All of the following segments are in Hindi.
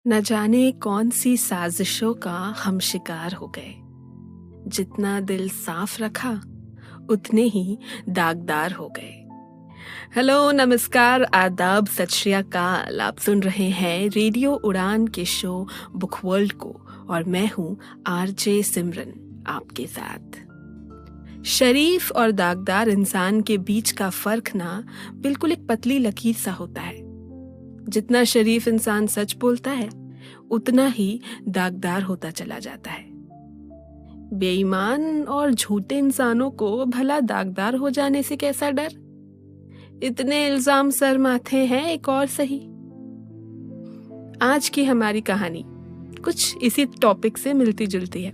न जाने कौन सी साजिशों का हम शिकार हो गए। जितना दिल साफ रखा उतने ही दागदार हो गए। हेलो, नमस्कार, आदाब, सत श्री अकाल। आप सुन रहे हैं रेडियो उड़ान के शो बुक वर्ल्ड को और मैं हूं आरजे सिमरन आपके साथ। शरीफ और दागदार इंसान के बीच का फर्क ना बिल्कुल एक पतली लकीर सा होता है। जितना शरीफ इंसान सच बोलता है उतना ही दागदार होता चला जाता है। बेईमान और झूठे इंसानों को भला दागदार हो जाने से कैसा डर? इतने इल्जाम सर माथे हैं, एक और सही। आज की हमारी कहानी कुछ इसी टॉपिक से मिलती जुलती है।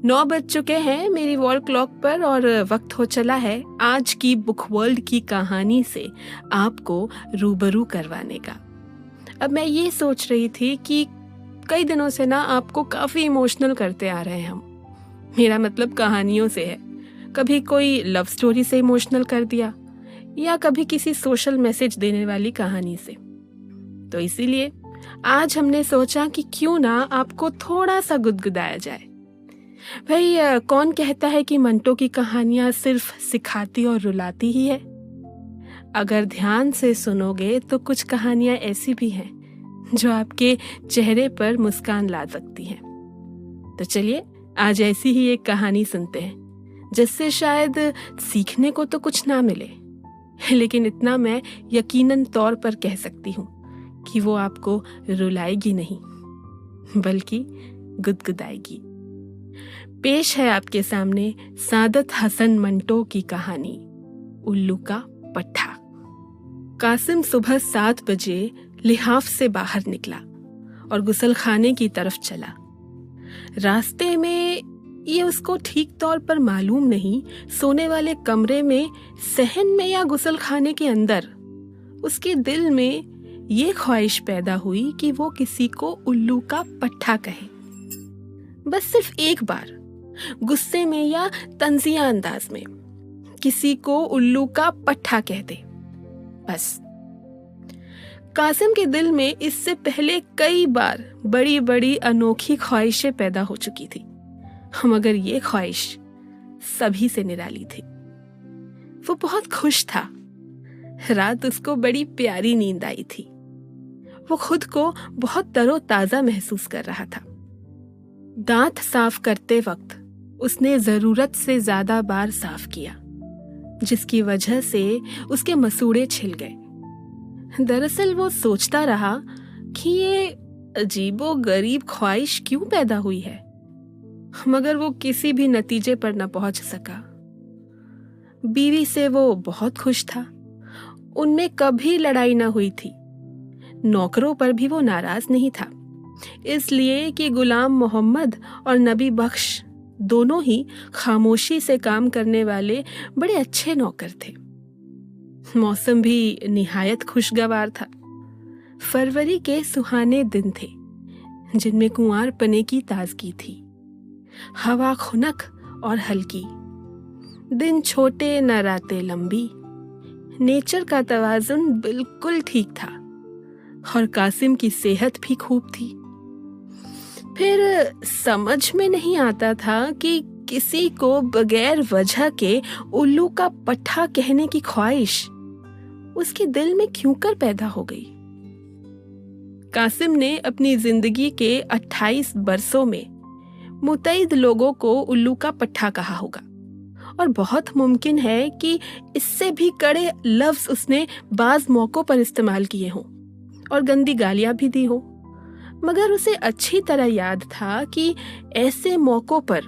9 बज चुके हैं मेरी वॉल क्लॉक पर और वक्त हो चला है आज की बुक वर्ल्ड की कहानी से आपको रूबरू करवाने का। अब मैं ये सोच रही थी कि कई दिनों से ना आपको काफी इमोशनल करते आ रहे हैं हम। मेरा मतलब कहानियों से है। कभी कोई लव स्टोरी से इमोशनल कर दिया या कभी किसी सोशल मैसेज देने वाली कहानी से। तो इसीलिए आज हमने सोचा कि क्यों ना आपको थोड़ा सा गुदगुदाया जाए। भाई, कौन कहता है कि मंटो की कहानियां सिर्फ सिखाती और रुलाती ही है? अगर ध्यान से सुनोगे तो कुछ कहानियां ऐसी भी हैं जो आपके चेहरे पर मुस्कान ला सकती हैं। तो चलिए आज ऐसी ही एक कहानी सुनते हैं जिससे शायद सीखने को तो कुछ ना मिले, लेकिन इतना मैं यकीनन तौर पर कह सकती हूँ कि वो आपको रुलाएगी नहीं बल्कि गुदगुदाएगी। पेश है आपके सामने सादत हसन मंटो की कहानी उल्लू का पट्ठा। कासिम सुबह 7 बजे लिहाफ से बाहर निकला और गुसलखाने की तरफ चला। रास्ते में ये उसको ठीक तौर पर मालूम नहीं, सोने वाले कमरे में, सहन में या गुसलखाने के अंदर उसके दिल में ये ख्वाहिश पैदा हुई कि वो किसी को उल्लू का पट्ठा कहे। बस सिर्फ एक बार, गुस्से में या तंजिया अंदाज में किसी को उल्लू का पट्ठा कह दे, बस। कासिम के दिल में इससे पहले कई बार बड़ी बड़ी अनोखी ख्वाहिशें पैदा हो चुकी थी, मगर ये ख्वाहिश सभी से निराली थी। वो बहुत खुश था। रात उसको बड़ी प्यारी नींद आई थी। वो खुद को बहुत तरोताजा महसूस कर रहा था। दांत साफ करते वक्त उसने जरूरत से ज्यादा बार साफ किया, जिसकी वजह से उसके मसूड़े छिल गए। दरअसल वो सोचता रहा कि ये अजीबो गरीब ख्वाहिश क्यों पैदा हुई है, मगर वो किसी भी नतीजे पर न पहुंच सका। बीवी से वो बहुत खुश था। उनमें कभी लड़ाई न हुई थी। नौकरों पर भी वो नाराज नहीं था, इसलिए कि गुलाम मोहम्मद और नबी बख्श दोनों ही खामोशी से काम करने वाले बड़े अच्छे नौकर थे। मौसम भी निहायत खुशगवार था। फरवरी के सुहाने दिन थे जिनमें कुंवारपने की ताजगी थी। हवा खुनक और हल्की, दिन छोटे न रातें लंबी। नेचर का तवाजुन बिल्कुल ठीक था और कासिम की सेहत भी खूब थी। फिर समझ में नहीं आता था कि किसी को बगैर वजह के उल्लू का पट्ठा कहने की ख्वाहिश उसके दिल में क्यों कर पैदा हो गई। कासिम ने अपनी जिंदगी के 28 बरसों में मुतैद लोगों को उल्लू का पट्ठा कहा होगा और बहुत मुमकिन है कि इससे भी कड़े लफ्ज उसने बाज मौकों पर इस्तेमाल किए हों और गंदी गालियां भी दी हो, मगर उसे अच्छी तरह याद था कि ऐसे मौकों पर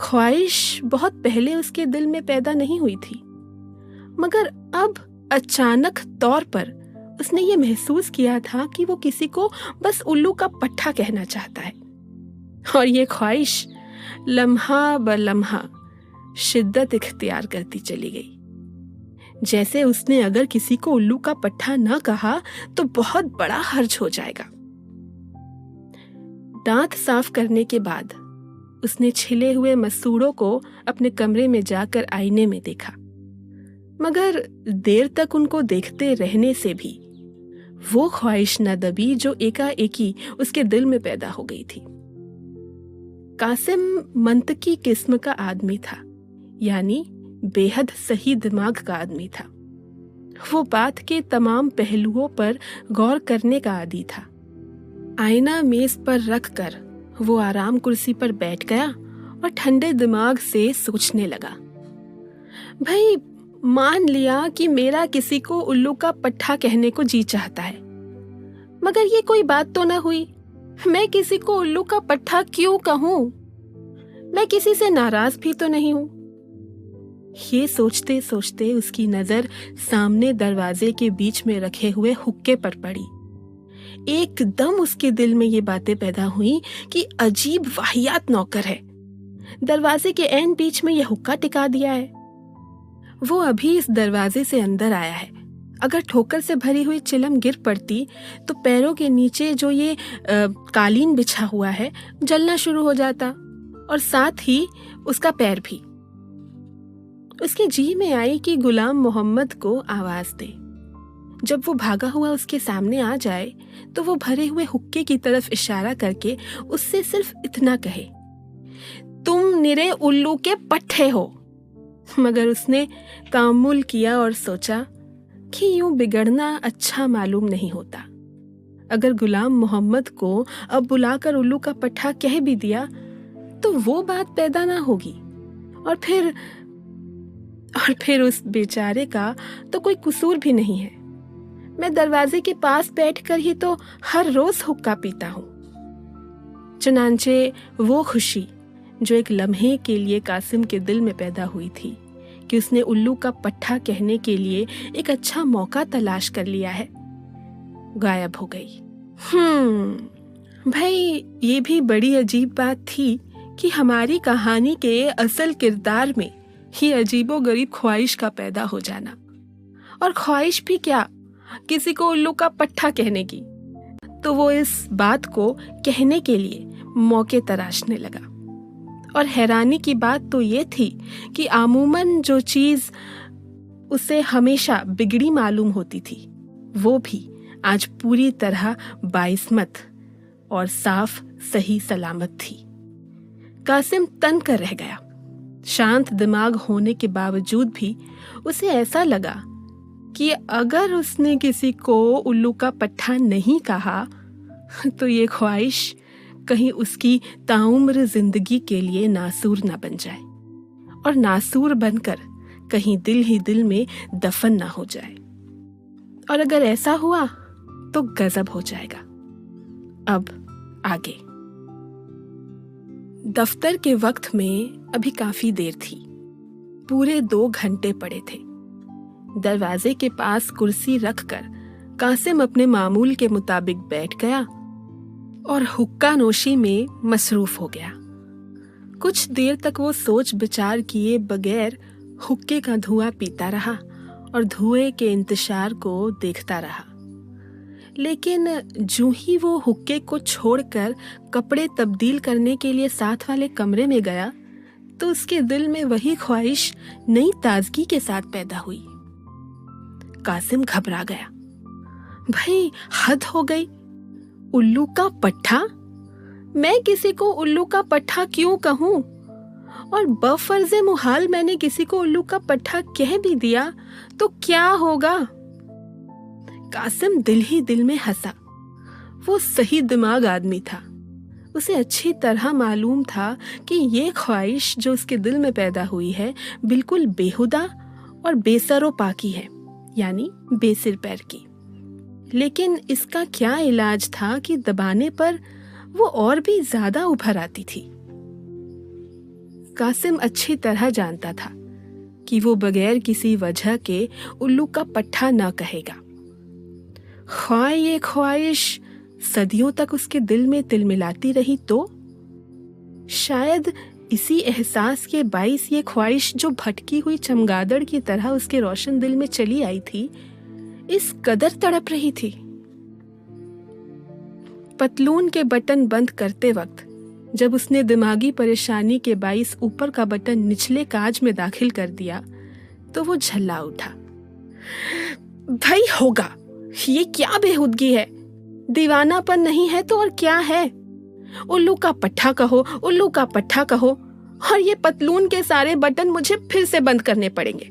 ख्वाहिश बहुत पहले उसके दिल में पैदा नहीं हुई थी, मगर अब अचानक तौर पर उसने ये महसूस किया था कि वो किसी को बस उल्लू का पट्ठा कहना चाहता है। और ये ख्वाहिश लम्हा ब लम्हा शिद्दत इख्तियार करती चली गई। जैसे उसने अगर किसी को उल्लू का पट्ठा न कहा तो बहुत बड़ा हर्ज हो जाएगा। दांत साफ करने के बाद उसने छिले हुए मसूड़ों को अपने कमरे में जाकर आईने में देखा, मगर देर तक उनको देखते रहने से भी वो ख्वाहिश न दबी जो एकाएकी उसके दिल में पैदा हो गई थी। कासिम मंतकी किस्म का आदमी था, यानी बेहद सही दिमाग का आदमी था। वो बात के तमाम पहलुओं पर गौर करने का आदी था। आईना मेज पर रख कर वो आराम कुर्सी पर बैठ गया और ठंडे दिमाग से सोचने लगा। भाई, मान लिया कि मेरा किसी को उल्लू का पट्ठा कहने को जी चाहता है, मगर ये कोई बात तो ना हुई। मैं किसी को उल्लू का पट्ठा क्यों कहूं? मैं किसी से नाराज भी तो नहीं हूं। ये सोचते सोचते उसकी नजर सामने दरवाजे के बीच में रखे हुए हुक्के पर पड़ी। एकदम उसके दिल में ये बातें पैदा हुई कि अजीब वाहियात नौकर है, दरवाजे के ऐन बीच में ये हुक्का टिका दिया है। वो अभी इस दरवाजे से अंदर आया है। अगर ठोकर से भरी हुई चिलम गिर पड़ती तो पैरों के नीचे जो ये कालीन बिछा हुआ है जलना शुरू हो जाता, और साथ ही उसका पैर भी। उसके जी में आई कि गुलाम मोहम्मद को आवाज दे। जब वो भागा हुआ उसके सामने आ जाए तो वो भरे हुए हुक्के की तरफ इशारा करके उससे सिर्फ इतना कहे, तुम निरे उल्लू के पट्टे हो। मगर उसने तामुल किया और सोचा कि यूं बिगड़ना अच्छा मालूम नहीं होता। अगर गुलाम मोहम्मद को अब बुलाकर उल्लू का पट्टा कह भी दिया तो वो बात पैदा ना होगी, और फिर उस बेचारे का तो कोई कसूर भी नहीं है। मैं दरवाजे के पास बैठकर ही तो हर रोज हुक्का पीता हूँ। चुनांचे वो खुशी जो एक लम्हे के लिए कासिम के दिल में पैदा हुई थी कि उसने उल्लू का पट्ठा कहने के लिए एक अच्छा मौका तलाश कर लिया है, गायब हो गई। भाई, ये भी बड़ी अजीब बात थी कि हमारी कहानी के असल किरदार में ही अजीबोगरीब ख्वाहिश का पैदा हो जाना, और ख्वाहिश भी क्या, किसी को उल्लू का पट्ठा कहने की। तो वो इस बात को कहने के लिए मौके तराशने लगा। और हैरानी की बात तो ये थी कि आमूमन जो चीज उसे हमेशा बिगड़ी मालूम होती थी वो भी आज पूरी तरह बाइस्मत और साफ सही सलामत थी। कासिम तन कर रह गया। शांत दिमाग होने के बावजूद भी उसे ऐसा लगा कि अगर उसने किसी को उल्लू का पट्ठा नहीं कहा तो ये ख्वाहिश कहीं उसकी ताउम्र जिंदगी के लिए नासूर ना बन जाए, और नासूर बनकर कहीं दिल ही दिल में दफन ना हो जाए। और अगर ऐसा हुआ तो गजब हो जाएगा। अब आगे। दफ्तर के वक्त में अभी काफी देर थी। पूरे 2 घंटे पड़े थे। दरवाजे के पास कुर्सी रखकर कासिम अपने मामूल के मुताबिक बैठ गया और हुक्का नोशी में मसरूफ हो गया। कुछ देर तक वो सोच विचार किए बगैर हुक्के का धुआं पीता रहा और धुएं के इंतशार को देखता रहा। लेकिन जो ही वो हुक्के को छोड़कर कपड़े तब्दील करने के लिए साथ वाले कमरे में गया तो उसके दिल में वही ख्वाहिश नई ताजगी के साथ पैदा हुई। कासिम घबरा गया। भाई, हद हो गई। उल्लू का पट्ठा? मैं किसी को उल्लू का पट्ठा क्यों कहूं? और बफर्ज़े मुहाल मैंने किसी को उल्लू का पट्ठा कह भी दिया तो क्या होगा? कासिम दिल ही दिल में हंसा। वो सही दिमाग आदमी था। उसे अच्छी तरह मालूम था कि ये ख्वाहिश जो उसके दिल में पैदा हुई है बिल्कुल बेहुदा और बेसरो पाकी है, यानी बेसिर पैर की। लेकिन इसका क्या इलाज था कि दबाने पर वो और भी ज्यादा उभर आती थी। कासिम अच्छी तरह जानता था कि वो बगैर किसी वजह के उल्लू का पट्ठा न कहेगा। ख्वाह ये ख्वाहिश सदियों तक उसके दिल में तिलमिलाती रही तो शायद इसी एहसास के बाइस ये ख्वाहिश जो भटकी हुई चमगादड़ की तरह उसके रोशन दिल में चली आई थी, इस कदर तड़प रही थी। पतलून के बटन बंद करते वक्त जब उसने दिमागी परेशानी के बाइस ऊपर का बटन निचले काज में दाखिल कर दिया तो वो झल्ला उठा। भाई होगा, ये क्या बेहूदगी है? दीवानापन नहीं है तो और क्या है? उल्लू का पट्ठा कहो, उल्लू का पट्ठा कहो, और ये पतलून के सारे बटन मुझे फिर से बंद करने पड़ेंगे।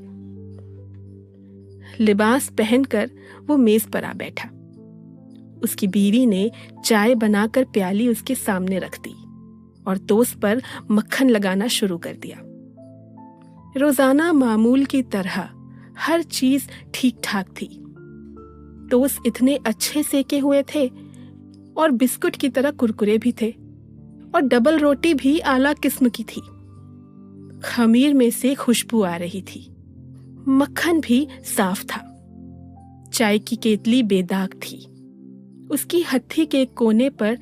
लिबास पहनकर वो मेज पर आ बैठा। उसकी बीवी ने चाय बनाकर प्याली उसके सामने रख दी और टोस्ट पर मक्खन लगाना शुरू कर दिया। रोजाना मामूल की तरह हर चीज ठीक ठाक थी। टोस्ट इतने अच्छे सेके हुए थे और बिस्कुट की तरह कुरकुरे भी थे, और डबल रोटी भी आला किस्म की थी। खमीर में से खुशबू आ रही थी। मक्खन भी साफ था। चाय की केतली बेदाग थी। उसकी हत्थी के कोने पर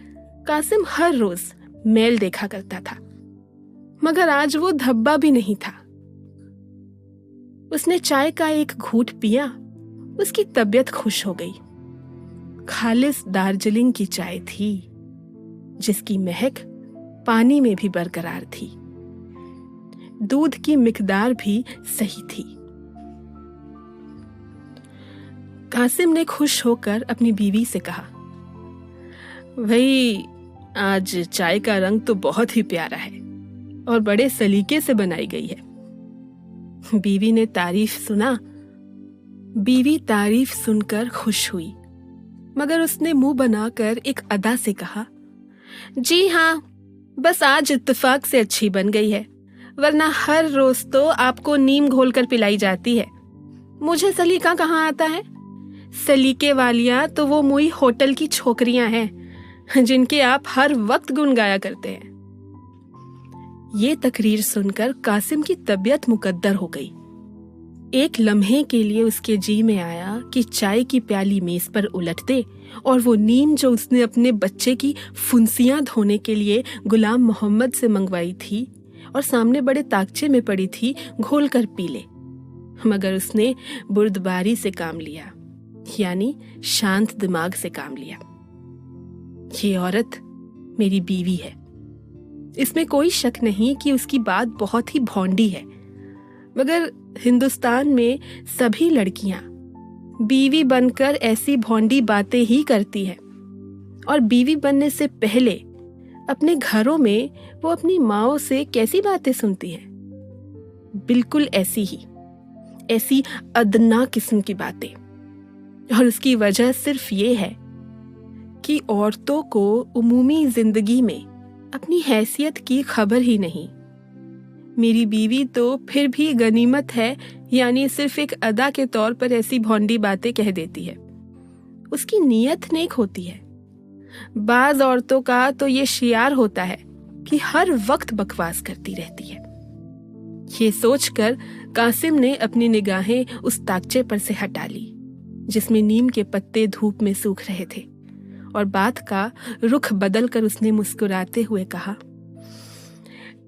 कासिम हर रोज मैल देखा करता था, मगर आज वो धब्बा भी नहीं था। उसने चाय का एक घूंट पिया, उसकी तबीयत खुश हो गई। खालिस दार्जिलिंग की चाय थी, जिसकी महक पानी में भी बरकरार थी। दूध की मिकदार भी सही थी। कासिम ने खुश होकर अपनी बीवी से कहा, भाई आज चाय का रंग तो बहुत ही प्यारा है और बड़े सलीके से बनाई गई है। बीवी ने तारीफ सुना। बीवी तारीफ सुनकर खुश हुई, मगर उसने मुंह बनाकर एक अदा से कहा, जी हाँ, बस आज इत्तेफाक से अच्छी बन गई है, वरना हर रोज तो आपको नीम घोलकर पिलाई जाती है। मुझे सलीका कहाँ आता है? सलीके वालियां तो वो मुई होटल की छोकरियां हैं, जिनके आप हर वक्त गुण गाया करते हैं। ये तकरीर सुनकर कासिम की तबीयत मुकद्दर हो गई। एक लम्हे के लिए उसके जी में आया कि चाय की प्याली मेज पर उलट दे और वो नीम जो उसने अपने बच्चे की फुंसियां धोने के लिए गुलाम मोहम्मद से मंगवाई थी और सामने बड़े ताकचे में पड़ी थी, घोल कर पी ले। मगर उसने बुर्दबारी से काम लिया, यानी शांत दिमाग से काम लिया। ये औरत मेरी बीवी है, इसमें कोई शक नहीं कि उसकी बात बहुत ही भौंडी है, मगर हिंदुस्तान में सभी लड़कियां बीवी बनकर ऐसी भौंडी बातें ही करती हैं, और बीवी बनने से पहले अपने घरों में वो अपनी माओ से कैसी बातें सुनती हैं, बिल्कुल ऐसी अदना किस्म की बातें। और उसकी वजह सिर्फ ये है कि औरतों को उमूमी जिंदगी में अपनी हैसियत की खबर ही नहीं। मेरी बीवी तो फिर भी गनीमत है, यानी सिर्फ एक अदा के तौर पर ऐसी भौंडी बातें कह देती है। उसकी नीयत नेक होती है। बाज औरतों का तो ये शियार होता है कि हर वक्त बकवास करती रहती है। ये सोचकर कासिम ने अपनी निगाहें उस ताकचे पर से हटा ली जिसमें नीम के पत्ते धूप में सूख रहे थे, और बात का रुख बदलकर उसने मुस्कुराते हुए कहा,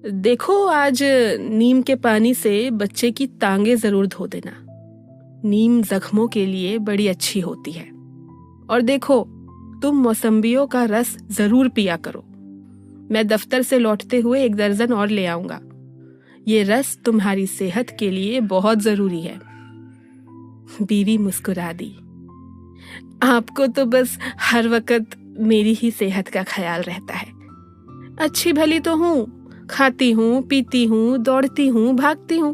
देखो आज नीम के पानी से बच्चे की टांगे जरूर धो देना। नीम जख्मों के लिए बड़ी अच्छी होती है। और देखो तुम मौसम्बियों का रस जरूर पिया करो। मैं दफ्तर से लौटते हुए 1 दर्जन और ले आऊंगा। ये रस तुम्हारी सेहत के लिए बहुत जरूरी है। बीवी मुस्कुरा दी। आपको तो बस हर वक्त मेरी ही सेहत का ख्याल रहता है। अच्छी भली तो हूँ, खाती हूँ, पीती हूँ, दौड़ती हूँ, भागती हूँ।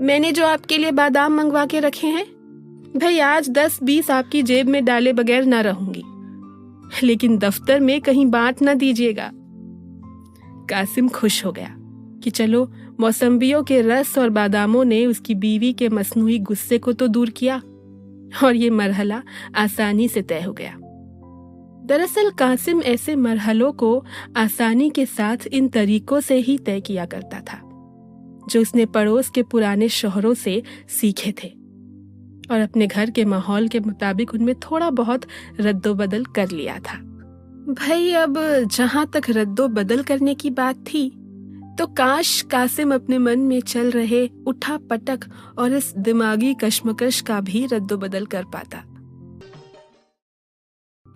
मैंने जो आपके लिए बादाम मंगवा के रखे हैं, भाई आज 10-20 आपकी जेब में डाले बगैर ना रहूंगी, लेकिन दफ्तर में कहीं बांट ना दीजिएगा। कासिम खुश हो गया कि चलो मौसम्बियों के रस और बादामों ने उसकी बीवी के मसनूई गुस्से को तो दूर किया, और ये मरहला आसानी से तय हो गया। दरअसल कासिम ऐसे मरहलों को आसानी के साथ इन तरीकों से ही तय किया करता था जो उसने पड़ोस के पुराने शोहरों से सीखे थे, और अपने घर के माहौल के मुताबिक उनमें थोड़ा बहुत रद्दोबदल कर लिया था। भाई अब जहां तक रद्दोबदल करने की बात थी, तो काश कासिम अपने मन में चल रहे उठा पटक और इस दिमागी कश्मकश का भी रद्दोबदल कर पाता।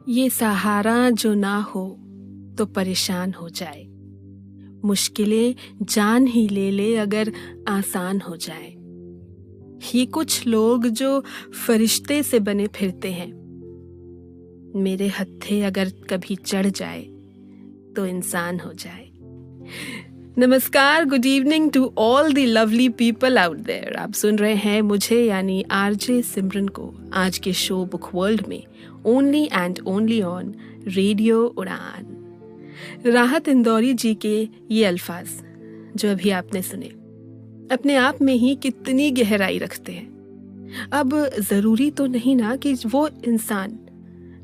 ये सहारा जो ना हो तो परेशान हो जाए, मुश्किलें जान ही ले ले अगर आसान हो जाए। ये कुछ लोग जो फरिश्ते से बने फिरते हैं, मेरे हत्थे अगर कभी चढ़ जाए तो इंसान हो जाए। नमस्कार, good evening to all the lovely people out there. आप सुन रहे हैं मुझे यानी आरजे सिमरन को आज के शो बुक वर्ल्ड में, only and only on radio उड़ान। राहत इंदौरी जी के ये अल्फाज जो अभी आपने सुने अपने आप में ही कितनी गहराई रखते हैं। अब ज़रूरी तो नहीं ना कि वो इंसान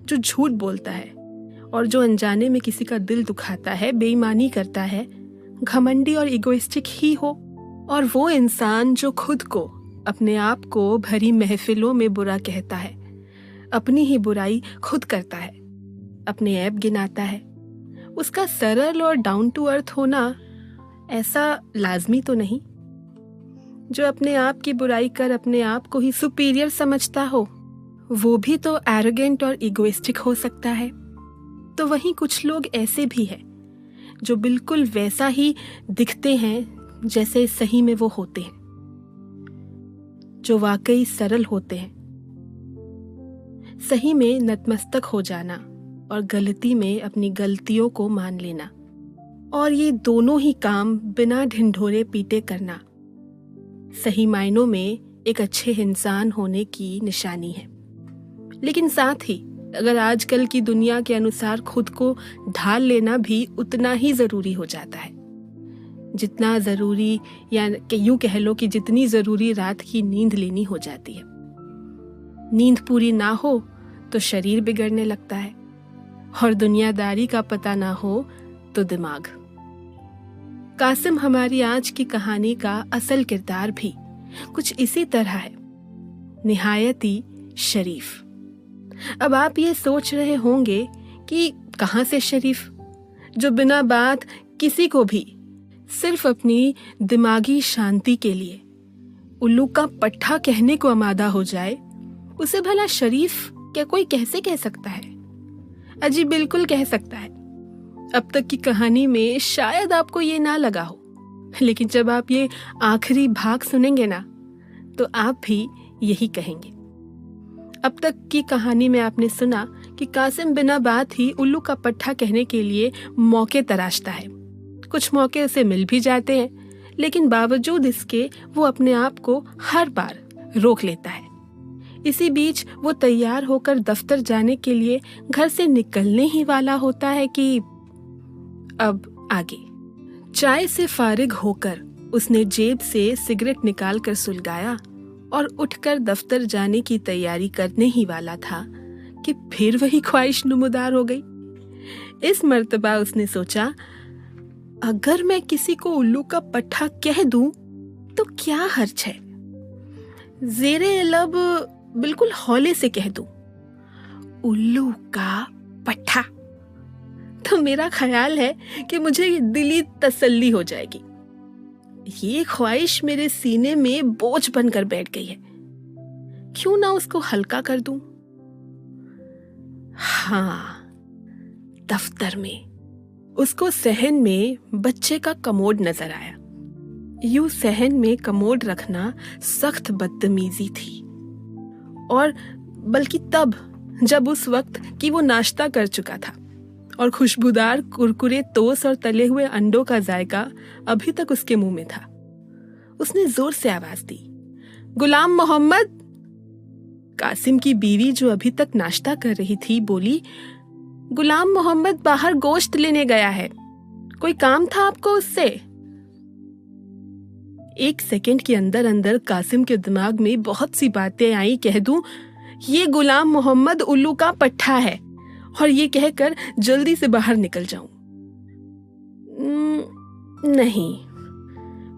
जो झूठ बोलता है और जो अनजाने में किसी का दिल दुखाता है, बेईमानी करता है, घमंडी और इगोइस्टिक ही हो, और वो इंसान जो खुद को, अपने आप को भरी महफिलों में बुरा कहता है, अपनी ही बुराई खुद करता है, अपने ऐब गिनाता है, उसका सरल और डाउन टू अर्थ होना ऐसा लाजमी तो नहीं। जो अपने आप की बुराई कर अपने आप को ही सुपीरियर समझता हो, वो भी तो एरोगेंट और इगोइस्टिक हो सकता है। तो वहीं कुछ लोग ऐसे भी हैं जो बिल्कुल वैसा ही दिखते हैं जैसे सही में वो होते हैं, जो वाकई सरल होते हैं। सही में नतमस्तक हो जाना और गलती में अपनी गलतियों को मान लेना, और ये दोनों ही काम बिना ढिंढोरे पीटे करना सही मायनों में एक अच्छे इंसान होने की निशानी है। लेकिन साथ ही अगर आजकल की दुनिया के अनुसार खुद को ढाल लेना भी उतना ही ज़रूरी हो जाता है जितना ज़रूरी, या यूँ कह लो कि जितनी ज़रूरी रात की नींद लेनी हो जाती है। नींद पूरी ना हो तो शरीर बिगड़ने लगता है, और दुनियादारी का पता ना हो तो दिमाग। कासिम हमारी आज की कहानी का असल किरदार भी कुछ इसी तरह है, निहायत ही शरीफ। अब आप ये सोच रहे होंगे कि कहाँ से शरीफ, जो बिना बात किसी को भी सिर्फ अपनी दिमागी शांति के लिए उल्लू का पट्ठा कहने को आमादा हो जाए, उसे भला शरीफ क्या कोई कैसे कह सकता है? अजी बिल्कुल कह सकता है। अब तक की कहानी में शायद आपको ये ना लगा हो, लेकिन जब आप ये आखिरी भाग सुनेंगे ना तो आप भी यही कहेंगे। अब तक की कहानी में आपने सुना कि कासिम बिना बात ही उल्लू का पट्ठा कहने के लिए मौके तराशता है। कुछ मौके उसे मिल भी जाते हैं, लेकिन बावजूद इसके वो अपने आप को हर बार रोक लेता है। इसी बीच वो तैयार होकर दफ्तर जाने के लिए घर से निकलने ही वाला होता है कि अब आगे। चाय से फारिग होकर उसने जेब से सिगरेट निकालकर सुलगाया और उठकर दफ्तर जाने की तैयारी करने ही वाला था कि फिर वही ख्वाहिश नुमुदार हो गई। इस मर्तबा उसने सोचा, अगर मैं किसी को उल्लू का पट्ठा कह दूं तो क्या हर्ज है। ज़ेरे लब बिल्कुल हौले से कह दूं, उल्लू का पट्ठा, तो मेरा ख्याल है कि मुझे दिली तसल्ली हो जाएगी। ये ख्वाहिश मेरे सीने में बोझ बनकर बैठ गई है, क्यों ना उसको हल्का कर दूं। हाँ, दफ्तर में उसको सहन में बच्चे का कमोड नजर आया। यूं सहन में कमोड रखना सख्त बदतमीजी थी, और बल्कि तब जब उस वक्त कि वो नाश्ता कर चुका था और खुशबूदार कुरकुरे टोस्ट और तले हुए अंडों का जायका अभी तक उसके मुंह में था। उसने जोर से आवाज दी, गुलाम मोहम्मद। कासिम की बीवी जो अभी तक नाश्ता कर रही थी बोली, गुलाम मोहम्मद बाहर गोश्त लेने गया है, कोई काम था आपको उससे? एक सेकंड के अंदर अंदर कासिम के दिमाग में बहुत सी बातें आई। कह दूं ये गुलाम मोहम्मद उल्लू का पट्ठा है, और ये कहकर जल्दी से बाहर निकल जाऊं। नहीं,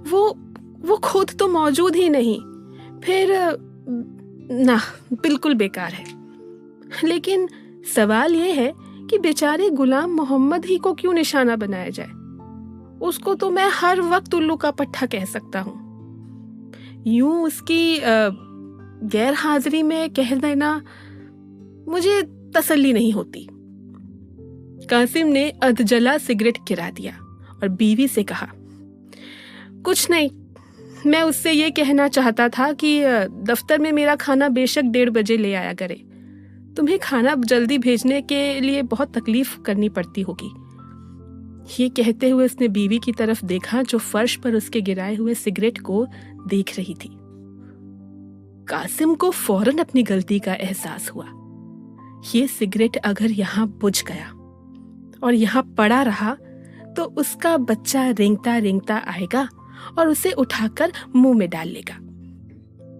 वो खुद तो मौजूद ही नहीं, फिर ना, बिल्कुल बेकार है। लेकिन सवाल ये है कि बेचारे गुलाम मोहम्मद ही को क्यों निशाना बनाया जाए? उसको तो मैं हर वक्त उल्लू का पट्ठा कह सकता हूँ। यूं उसकी गैर हाजिरी में कह देना मुझे तसल्ली नहीं होती। कासिम ने अधजला सिगरेट गिरा दिया और बीवी से कहा, कुछ नहीं, मैं उससे ये कहना चाहता था कि दफ्तर में मेरा खाना बेशक 1:30 बजे ले आया करे, तुम्हें खाना जल्दी भेजने के लिए बहुत तकलीफ करनी पड़ती होगी। ये कहते हुए उसने बीवी की तरफ देखा जो फर्श पर उसके गिराए हुए सिगरेट को देख रही थी। कासिम को फौरन अपनी गलती का एहसास हुआ। ये सिगरेट अगर यहाँ बुझ गया और यहाँ पड़ा रहा तो उसका बच्चा रेंगता रेंगता आएगा और उसे उठाकर मुंह में डाल लेगा,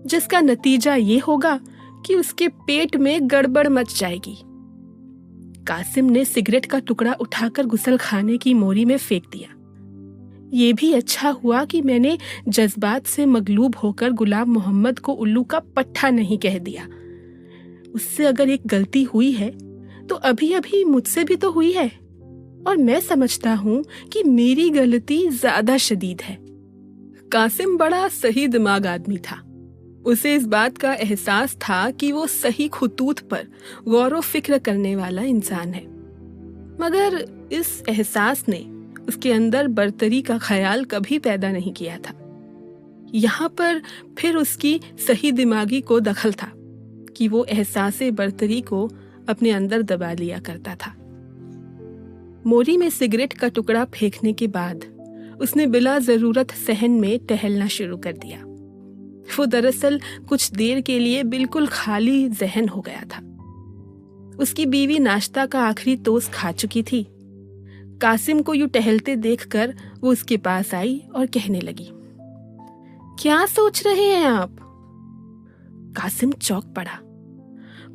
जिसका नतीजा ये होगा कि उसके पेट में गड़बड़ मच जाएगी। कासिम ने सिगरेट का टुकड़ा उठाकर गुसलखाने की मोरी में फेंक दिया। ये भी अच्छा हुआ कि मैंने जज्बात से मगलूब होकर गुलाम मोहम्मद को उल्लू का पट्ठा नहीं कह दिया। उससे अगर एक गलती हुई है तो अभी अभी मुझसे भी तो हुई है, और मैं समझता हूं कि मेरी गलती ज्यादा शदीद है। कासिम बड़ा सही दिमाग आदमी था। उसे इस बात का एहसास था कि वो सही खुतूत पर गौर व फिक्र करने वाला इंसान है, मगर इस एहसास ने उसके अंदर बर्तरी का ख्याल कभी पैदा नहीं किया था। यहाँ पर फिर उसकी सही दिमागी को दखल था कि वो एहसासे बर्तरी को अपने अंदर दबा लिया करता था। मोरी में सिगरेट का टुकड़ा फेंकने के बाद उसने बिला जरूरत सहन में टहलना शुरू कर दिया। वो दरअसल कुछ देर के लिए बिल्कुल खाली जहन हो गया था। उसकी बीवी नाश्ता का आखिरी तोस खा चुकी थी। कासिम को यूं टहलते देखकर वो उसके पास आई और कहने लगी, क्या सोच रहे हैं आप? कासिम चौंक पड़ा।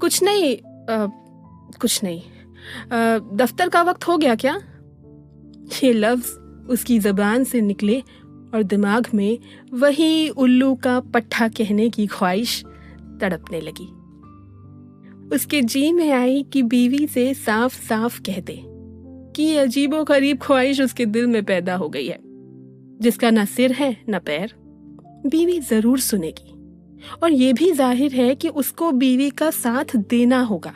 कुछ नहीं, कुछ नहीं। दफ्तर का वक्त हो गया क्या? ये लफ्ज उसकी जबान से निकले और दिमाग में वही उल्लू का पट्ठा कहने की ख्वाहिश तड़पने लगी। उसके जी में आई कि बीवी से साफ साफ कह दे कि ये अजीबो गरीब ख्वाहिश उसके दिल में पैदा हो गई है, जिसका ना सिर है ना पैर। बीवी जरूर सुनेगी, और ये भी जाहिर है कि उसको बीवी का साथ देना होगा।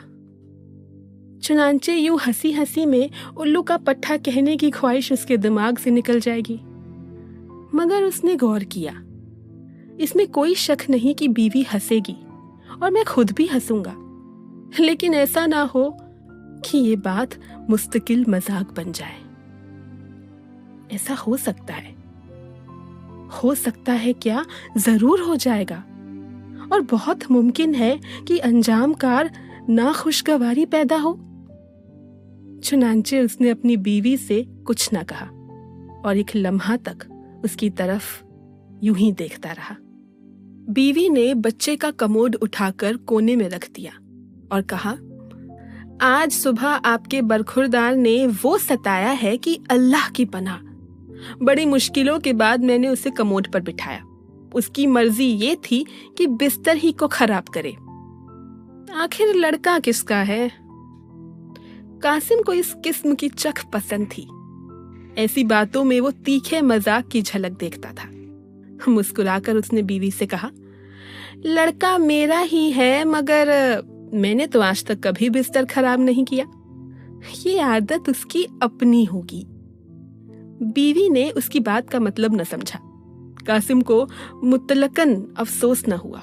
चुनांचे यूं हंसी हंसी में उल्लू का पट्ठा कहने की ख्वाहिश उसके दिमाग से निकल जाएगी। मगर उसने गौर किया, इसमें कोई शक नहीं कि बीवी हंसेगी और मैं खुद भी हंसूंगा, लेकिन ऐसा ना हो कि ये बात मुस्तकिल मजाक बन जाए। ऐसा हो सकता है क्या? जरूर हो जाएगा, और बहुत मुमकिन है कि अंजाम कार नाखुशगवारी पैदा हो। चुनांचे उसने अपनी बीवी से कुछ न कहा और एक लम्हा तक उसकी तरफ यूं ही देखता रहा। बीवी ने बच्चे का कमोड उठाकर कोने में रख दिया और कहा, आज सुबह आपके बरखुरदार ने वो सताया है कि अल्लाह की पनाह। बड़ी मुश्किलों के बाद मैंने उसे कमोड पर बिठाया। उसकी मर्जी ये थी कि बिस्तर ही को खराब करे। आखिर लड़का किसका है? कासिम को इस किस्म की चख पसंद थी। ऐसी बातों में वो तीखे मजाक की झलक देखता था। मुस्कुराकर उसने बीवी से कहा, लड़का मेरा ही है, मगर मैंने तो आज तक कभी बिस्तर खराब नहीं किया। ये आदत उसकी अपनी होगी। बीवी ने उसकी बात का मतलब न समझा। कासिम को मुतलकन अफसोस न हुआ,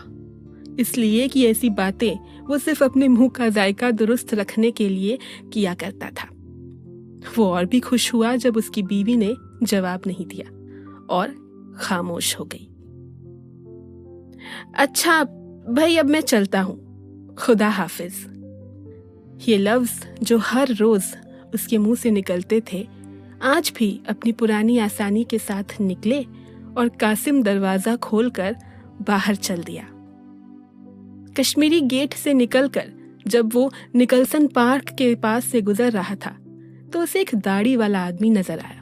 इसलिए कि ऐसी बातें वो सिर्फ अपने मुंह का जायका दुरुस्त रखने के लिए किया करता था। वो और भी खुश हुआ जब उसकी बीवी ने जवाब नहीं दिया और खामोश हो गई। अच्छा भाई, अब मैं चलता हूं, खुदा हाफिज। ये लफ्ज जो हर रोज उसके मुंह से निकलते थे, आज भी अपनी पुरानी आसानी के साथ निकले और कासिम दरवाजा खोलकर बाहर चल दिया। कश्मीरी गेट से निकलकर जब वो निकलसन पार्क के पास से गुजर रहा था तो उसे एक दाढ़ी वाला आदमी नजर आया।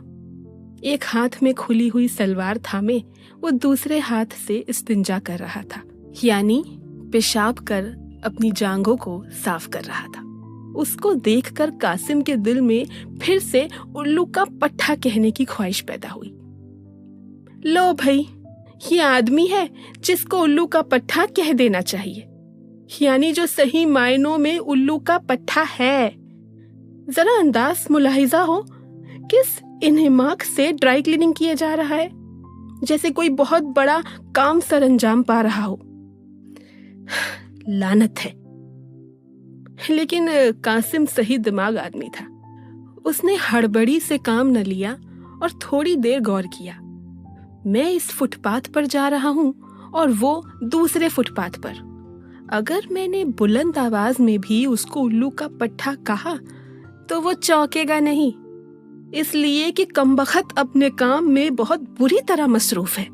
एक हाथ में खुली हुई सलवार थामे वो दूसरे हाथ से इस्तिंजा कर रहा था, यानी पेशाब कर अपनी जांघों को साफ कर रहा था। उसको देखकर कासिम के दिल में फिर से उल्लू का पट्ठा कहने की ख्वाहिश पैदा हुई। लो भाई, ये आदमी है जिसको उल्लू का पट्ठा कह देना चाहिए, यानी जो सही मायनों में उल्लू का पट्ठा है। जरा अंदाज मुलाहिजा हो, किस इन्हिमाक से ड्राई क्लीनिंग किया जा रहा है, जैसे कोई बहुत बड़ा काम सरंजाम पा रहा हो। लानत है। लेकिन कासिम सही दिमाग आदमी था। उसने हड़बड़ी से काम न लिया और थोड़ी देर गौर किया। मैं इस फुटपाथ पर जा रहा हूँ और वो दूसरे फुटपाथ पर। अगर मैंने बुलंद आवाज में भी उसको उल्लू का पट्ठा कहा तो वो चौंकेगा नहीं, इसलिए कि कमबख्त अपने काम में बहुत बुरी तरह मसरूफ है।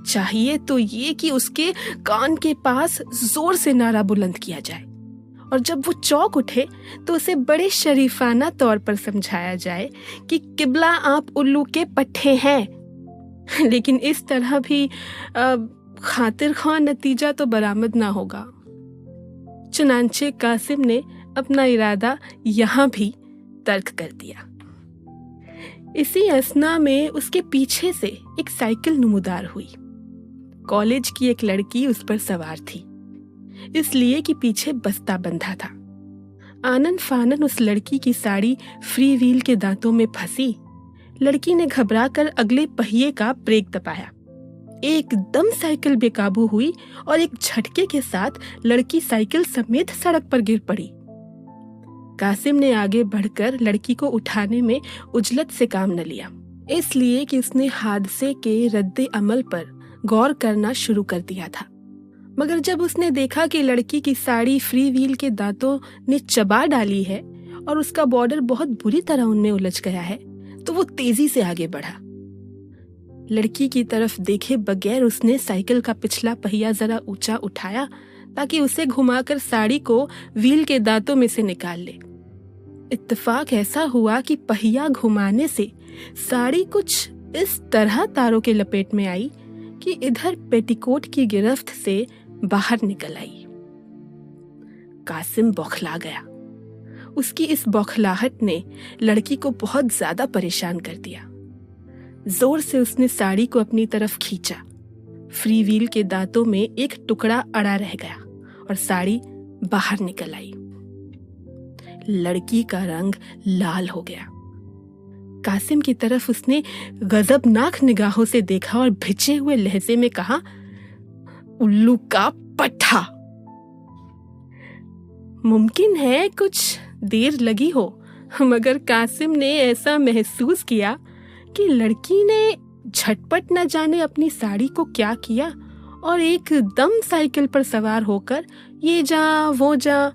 चाहिए तो ये कि उसके कान के पास जोर से नारा बुलंद किया जाए और जब वो चौंक उठे तो उसे बड़े शरीफाना तौर पर समझाया जाए कि किबला आप उल्लू के पट्टे हैं। लेकिन इस तरह भी खातिर ख्वाह नतीजा तो बरामद ना होगा। चुनांचे कासिम ने अपना इरादा यहाँ भी तर्क कर दिया। इसी असना में उसके पीछे से एक साइकिल नुमुदार हुई। कॉलेज की एक लड़की उस पर सवार थी, इसलिए कि पीछे बस्ता बंधा था। आनन फानन उस लड़की की साड़ी फ्री व्हील के दांतों में फंसी। लड़की ने घबराकर अगले पहिए का ब्रेक दबाया। एकदम साइकिल बेकाबू हुई और एक झटके के साथ लड़की साइकिल समेत सड़क पर गिर पड़ी। कासिम ने आगे बढ़कर लड़की को उठाने में उजलत से काम न लिया, इसलिए कि उसने हादसे के रद्दे अमल पर गौर करना शुरू कर दिया था। मगर जब उसने देखा कि लड़की की साड़ी फ्री व्हील के दांतों ने चबा डाली है और उसका बॉर्डर बहुत बुरी तरह उनमें उलझ गया है, तो वो तेजी से आगे बढ़ा। लड़की की तरफ देखे बगैर उसने साइकिल का पिछला पहिया जरा ऊंचा उठाया ताकि उसे घुमाकर साड़ी को व्हील के दांतों में से निकाल ले। इत्तेफाक ऐसा हुआ कि पहिया घुमाने से साड़ी कुछ इस तरह तारों के लपेट में आई कि इधर पेटीकोट की गिरफ्त से बाहर निकल आई। कासिम बौखला गया। उसकी इस बौखलाहट ने लड़की को बहुत ज्यादा परेशान कर दिया। जोर से उसने साड़ी को अपनी तरफ खींचा। फ्री व्हील के दांतों में एक टुकड़ा अड़ा रह गया और साड़ी बाहर निकल आई। लड़की का रंग लाल हो गया। कासिम की तरफ उसने गजबनाक निगाहों से देखा और भिजे हुए लहजे में कहा, उल्लू का पट्ठा। मुमकिन है कुछ देर लगी हो, मगर कासिम ने ऐसा महसूस किया कि लड़की ने झटपट न जाने अपनी साड़ी को क्या किया और एकदम साइकिल पर सवार होकर ये जा वो जा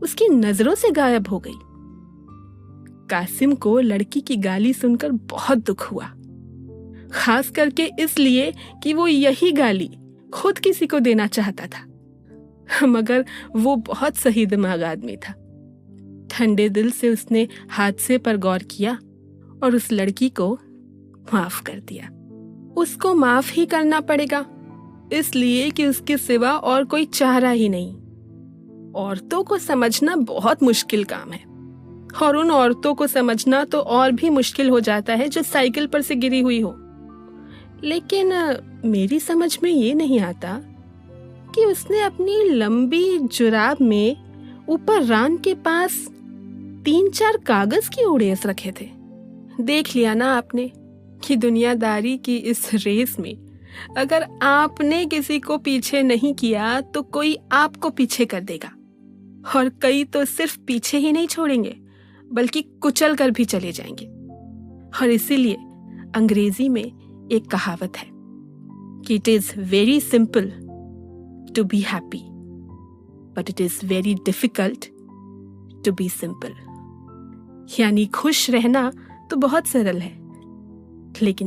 उसकी नजरों से गायब हो गई। कासिम को लड़की की गाली सुनकर बहुत दुख हुआ, खास करके इसलिए कि वो यही गाली खुद किसी को देना चाहता था। मगर वो बहुत सही दिमाग आदमी था। ठंडे दिल से उसने हादसे पर गौर किया और उस लड़की को माफ कर दिया। उसको माफ ही करना पड़ेगा, इसलिए कि उसके सिवा और कोई चारा ही नहीं। औरतों को समझना बहुत मुश्किल काम है और उन औरतों को समझना तो और भी मुश्किल हो जाता है जो साइकिल पर से गिरी हुई हो। लेकिन मेरी समझ में ये नहीं आता कि उसने अपनी लंबी जुराब में ऊपर रान के पास 3-4 कागज की उड़ेस रखे थे। देख लिया ना आपने कि दुनियादारी की इस रेस में अगर आपने किसी को पीछे नहीं किया तो कोई आपको पीछे कर देगा, और कई तो सिर्फ पीछे ही नहीं छोड़ेंगे बल्कि कुचल कर भी चले जाएंगे। और इसीलिए अंग्रेजी में एक कहावत है कि it is very simple to be happy but it is very difficult to be simple. यानी खुश रहना तो बहुत सरल है, लेकिन